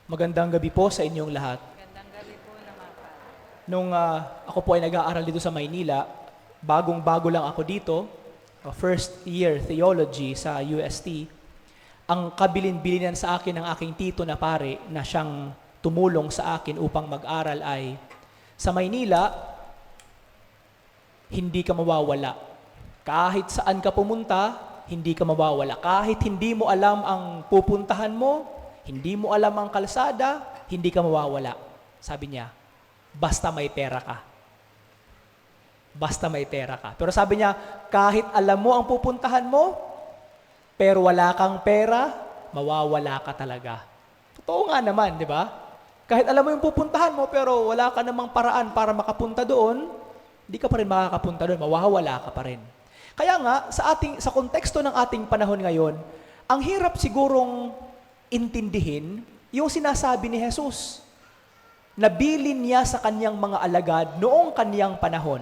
Magandang gabi po sa inyong lahat. Magandang gabi po naman, Father. Nung ako po ay nag-aaral dito sa Maynila, bagong-bago lang ako dito, first year theology sa UST, ang kabilin-bilinan sa akin ng aking tito na pare na siyang tumulong sa akin upang mag-aral ay, sa Maynila, hindi ka mawawala. Kahit saan ka pumunta, hindi ka mawawala. Kahit hindi mo alam ang pupuntahan mo, hindi mo alam ang kalsada, hindi ka mawawala. Sabi niya, basta may pera ka. Basta may pera ka. Pero sabi niya, kahit alam mo ang pupuntahan mo, pero wala kang pera, mawawala ka talaga. Totoo nga naman, di ba? Kahit alam mo yung pupuntahan mo, pero wala ka namang paraan para makapunta doon, hindi ka pa rin makakapunta doon, mawawala ka pa rin. Kaya nga, sa konteksto ng ating panahon ngayon, ang hirap sigurong intindihin yung sinasabi ni Jesus. Nabilin niya sa kanyang mga alagad noong kanyang panahon.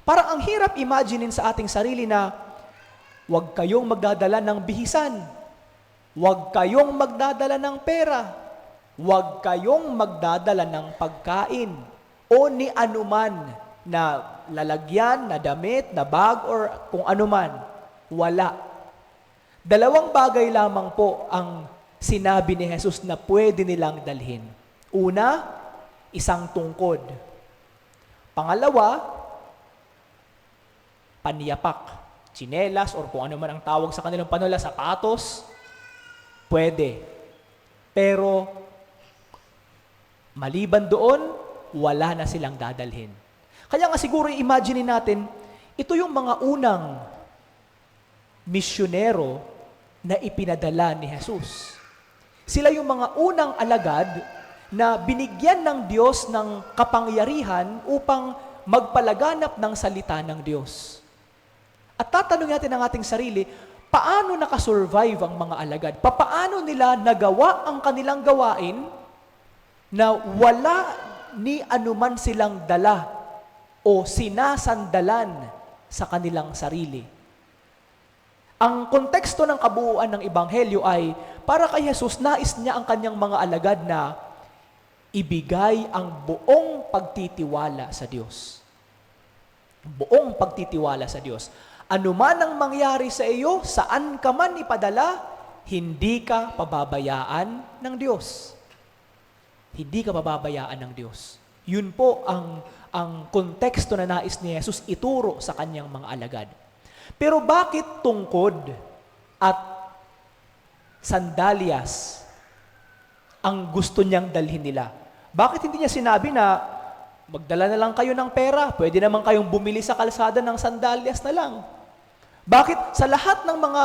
Parang ang hirap imaginein sa ating sarili na huwag kayong magdadala ng bihisan, huwag kayong magdadala ng pera, huwag kayong magdadala ng pagkain o ni anuman na lalagyan, na damit, na bag, or kung anuman. Wala. Dalawang bagay lamang po ang sinabi ni Jesus na pwede nilang dalhin. Una, isang tungkod. Pangalawa, panyapak, tsinelas, or kung ano man ang tawag sa kanilang panula, sapatos, pwede. Pero, maliban doon, wala na silang dadalhin. Kaya nga siguro i-imagine natin, ito yung mga unang misyonero na ipinadala ni Jesus. Sila yung mga unang alagad na binigyan ng Diyos ng kapangyarihan upang magpalaganap ng salita ng Diyos. At tatanungin natin ang ating sarili, paano nakasurvive ang mga alagad? Paano nila nagawa ang kanilang gawain na wala ni anuman silang dala o sinasandalan sa kanilang sarili? Ang konteksto ng kabuuan ng Ebanghelyo ay, para kay Jesus, nais niya ang kanyang mga alagad na ibigay ang buong pagtitiwala sa Diyos. Buong pagtitiwala sa Diyos. Ano man ang mangyari sa iyo, saan ka man ipadala, hindi ka pababayaan ng Diyos. Hindi ka pababayaan ng Diyos. Yun po ang konteksto na nais ni Jesus ituro sa kanyang mga alagad. Pero bakit tungkod at sandalyas ang gusto niyang dalhin nila? Bakit hindi niya sinabi na magdala na lang kayo ng pera, pwede naman kayong bumili sa kalsada ng sandalyas na lang? Bakit sa lahat ng mga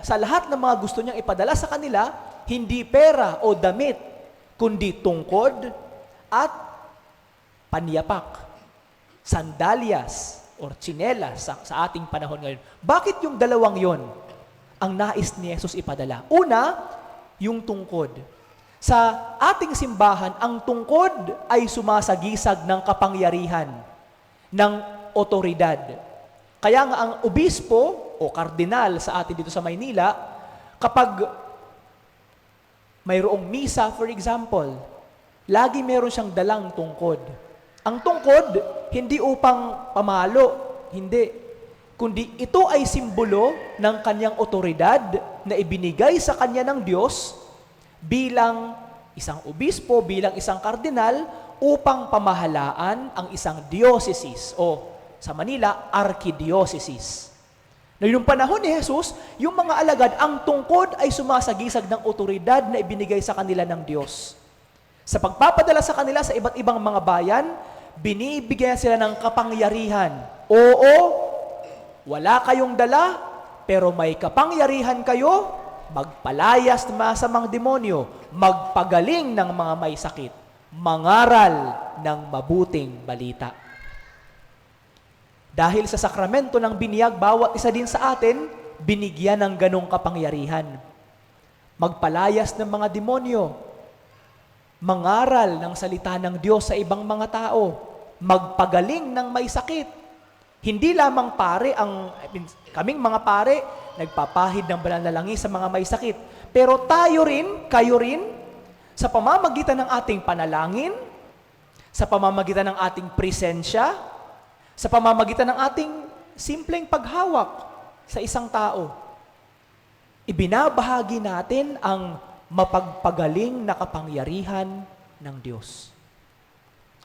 sa lahat ng mga gusto niyang ipadala sa kanila, hindi pera o damit, kundi tungkod at panyapak, sandalyas, or tsinelas sa ating panahon ngayon. Bakit yung dalawang yon ang nais ni Jesus ipadala? Una, yung tungkod. Sa ating simbahan, ang tungkod ay sumasagisag ng kapangyarihan, ng otoridad. Kaya nga ang obispo o kardinal sa atin dito sa Maynila, kapag mayroong misa, for example, lagi meron siyang dalang tungkod. Ang tungkod, hindi upang pamalo, hindi. Kundi ito ay simbolo ng kanyang otoridad na ibinigay sa kanya ng Diyos bilang isang obispo, bilang isang kardinal, upang pamahalaan ang isang diocese o sa Manila, archdiocese. Na yung panahon ni Jesus, yung mga alagad, ang tungkod ay sumasagisag ng otoridad na ibinigay sa kanila ng Diyos. Sa pagpapadala sa kanila sa iba't ibang mga bayan, binibigyan sila ng kapangyarihan. Oo, wala kayong dala, pero may kapangyarihan kayo, magpalayas ng masamang demonyo, magpagaling ng mga may sakit, mangaral ng mabuting balita. Dahil sa sakramento ng binyag, bawat isa din sa atin, binigyan ng ganong kapangyarihan. Magpalayas ng mga demonyo, mangaral ng salita ng Diyos sa ibang mga tao, magpagaling ng may sakit. Hindi lamang pare kaming mga pare, nagpapahid ng banal na langis sa mga may sakit. Pero tayo rin, kayo rin, sa pamamagitan ng ating panalangin, sa pamamagitan ng ating presensya, sa pamamagitan ng ating simpleng paghawak sa isang tao, ibinabahagi natin ang mapagpagaling na kapangyarihan ng Diyos.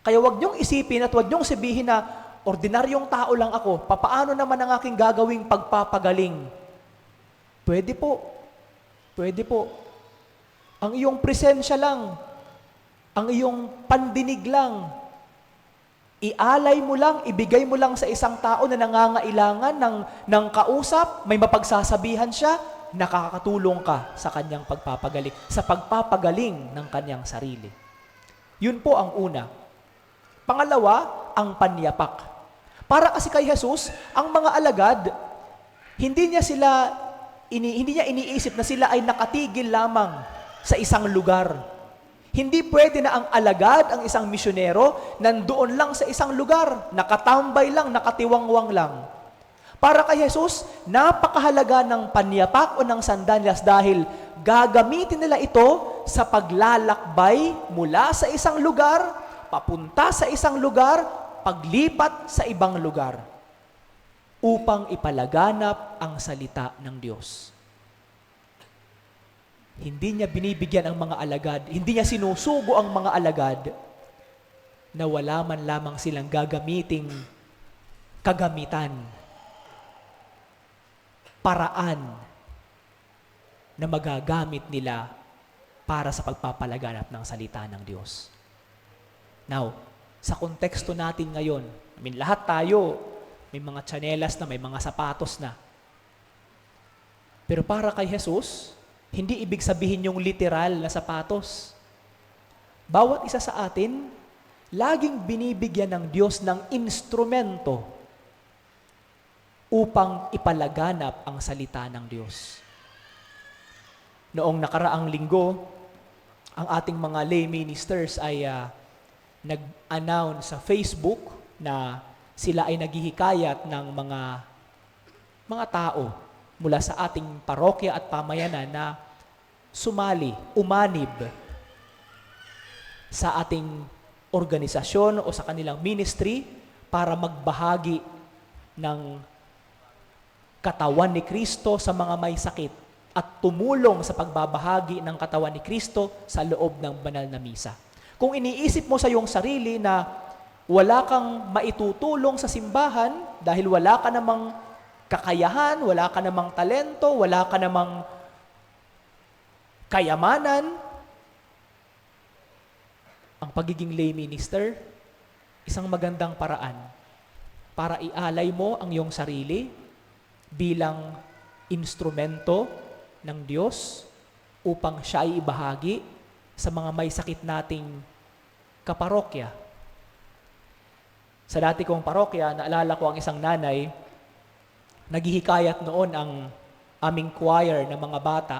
Kaya wag niyong isipin at wag niyong sabihin na ordinaryong tao lang ako, papaano naman ang aking gagawing pagpapagaling? Pwede po. Pwede po. Ang iyong presensya lang, ang iyong pandinig lang, ialay mo lang, ibigay mo lang sa isang tao na nangangailangan ng kausap, may mapagsasabihan siya, nakakatulong ka sa kanyang pagpapagaling, sa pagpapagaling ng kanyang sarili. Yun po ang una. Pangalawa, ang panyapak. Para kasi kay Jesus, ang mga alagad, hindi niya iniisip na sila ay nakatigil lamang sa isang lugar. Hindi pwede na ang alagad, ang isang misyonero, nandoon lang sa isang lugar, nakatambay lang, nakatiwangwang lang. Para kay Jesus, napakahalaga ng panyapak o ng sandalias dahil gagamitin nila ito sa paglalakbay mula sa isang lugar, papunta sa isang lugar, paglipat sa ibang lugar, upang ipalaganap ang salita ng Diyos. Hindi niya binibigyan ang mga alagad, hindi niya sinusugo ang mga alagad na wala man lamang silang gagamiting kagamitan, paraan na magagamit nila para sa pagpapalaganap ng salita ng Diyos. Now, sa konteksto natin ngayon, lahat tayo may mga tsinelas na, may mga sapatos na. Pero para kay Jesus, hindi ibig sabihin yung literal na sapatos. Bawat isa sa atin, laging binibigyan ng Diyos ng instrumento upang ipalaganap ang salita ng Diyos. Noong nakaraang linggo, ang ating mga lay ministers ay nag-announce sa Facebook na sila ay naghihikayat ng mga tao mula sa ating parokya at pamayanan na sumali, umanib sa ating organisasyon o sa kanilang ministry para magbahagi ng katawan ni Kristo sa mga may sakit at tumulong sa pagbabahagi ng katawan ni Kristo sa loob ng banal na misa. Kung iniisip mo sa iyong sarili na wala kang maitutulong sa simbahan dahil wala ka namang kakayahan, wala ka namang talento, wala ka namang kayamanan, ang pagiging lay minister, isang magandang paraan para ialay mo ang iyong sarili bilang instrumento ng Diyos upang siya ay ibahagi sa mga may sakit nating kaparokya. Sa dati kong parokya, naalala ko ang isang nanay, naghihikayat noon ang aming choir ng mga bata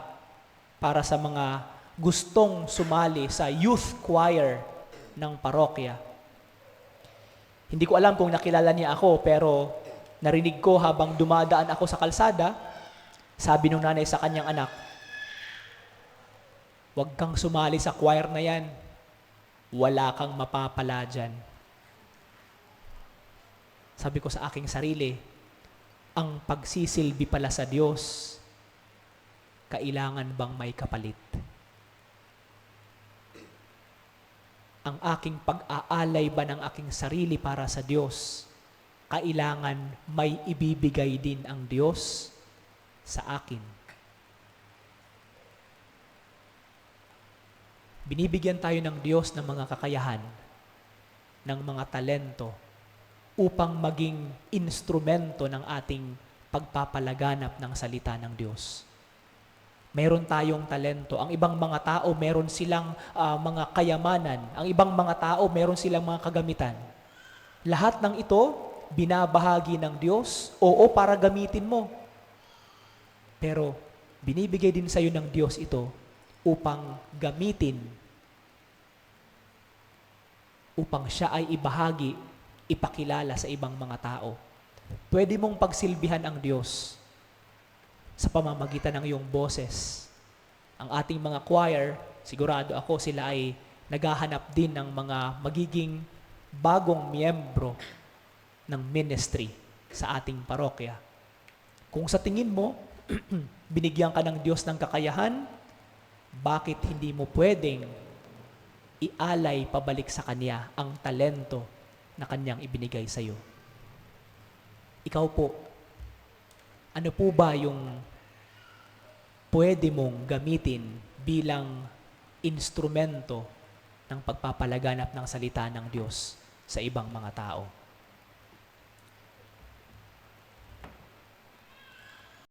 para sa mga gustong sumali sa youth choir ng parokya. Hindi ko alam kung nakilala niya ako, pero narinig ko habang dumadaan ako sa kalsada, sabi ng nanay sa kanyang anak, "Huwag kang sumali sa choir na yan. Wala kang mapapala dyan." Sabi ko sa aking sarili, ang pagsisilbi pala sa Diyos, kailangan bang may kapalit? Ang aking pag-aalay ba ng aking sarili para sa Diyos, kailangan may ibibigay din ang Diyos sa akin. Binibigyan tayo ng Diyos ng mga kakayahan, ng mga talento, upang maging instrumento ng ating pagpapalaganap ng salita ng Diyos. Meron tayong talento. Ang ibang mga tao, meron silang mga kayamanan. Ang ibang mga tao, meron silang mga kagamitan. Lahat ng ito, binabahagi ng Diyos, oo, para gamitin mo. Pero, binibigay din sa iyo ng Diyos ito upang gamitin, upang siya ay ibahagi, ipakilala sa ibang mga tao. Pwede mong pagsilbihan ang Diyos sa pamamagitan ng iyong boses. Ang ating mga choir, sigurado ako sila ay naghahanap din ng mga magiging bagong miyembro ng ministry sa ating parokya. Kung sa tingin mo, binigyan ka ng Diyos ng kakayahan, bakit hindi mo pwedeng ialay pabalik sa Kanya ang talento na Kanyang ibinigay sa iyo? Ikaw po, ano po ba yung pwede mong gamitin bilang instrumento ng pagpapalaganap ng salita ng Diyos sa ibang mga tao?